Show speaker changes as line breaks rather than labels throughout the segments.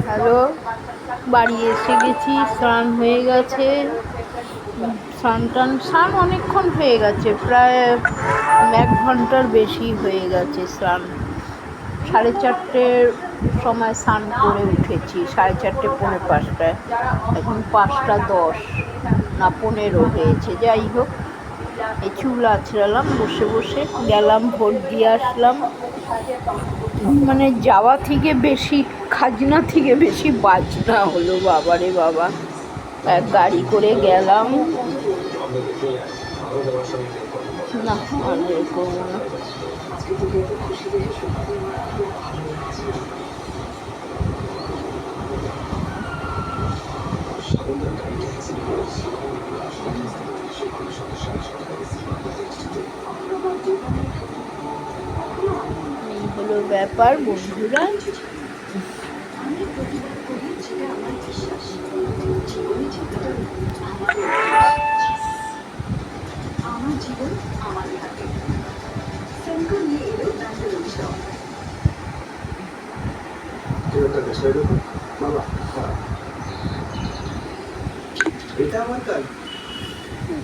Hello, বাড়ি এসে গেছি, স্নান হয়ে গেছে। স্নান অনেকক্ষণ হয়ে গেছে, প্রায় 1 ঘন্টার বেশি হয়ে গেছে স্নান। 4:30-র সময় স্নান করে উঠেছি, 4:30, পৌনে 5টায়। এখন 5টা 10 না 15 হয়েছে। যাই হোক, এই চুল আঁচড়ালাম, বসে বসে গেলাম, ভোট দিয়ে আসলাম। মানে যাওয়া থেকে বেশি খাজনা থেকে বেশি বাজনা হলো, বাবারে বাবা। এক গাড়ি করে গেলাম। না, আর বের করবো না। এই হলো ব্যাপার বন্ধুরা।
আমার জীবন আমার হাতে। সেন্ট্রো নিয়ে এলো ব্যাঙ্গালোর শহর। এটা আমার কাজ।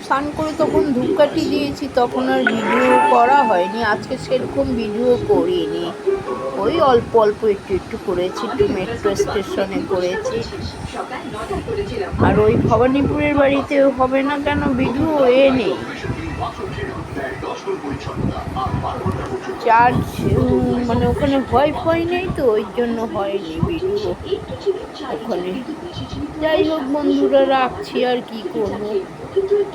স্নান করে তখন ধূপকাঠি দিয়েছি, তখন আর ভিডিও করা হয়নি। আজকে সেরকম ভিডিও করিনি, ওই অল্প অল্প একটু একটু করেছি, একটু মেট্রো স্টেশনে করেছি। আর ওই ভবানীপুরের বাড়িতেও হবে না কেন ভিডিও, নেই চার্জ, মানে ওখানে ওয়াইফাই নেই, তো ওই জন্য হয়নি ভিডিও ওখানে। যাই হোক বন্ধুরা, রাখছি, আর কি করবো।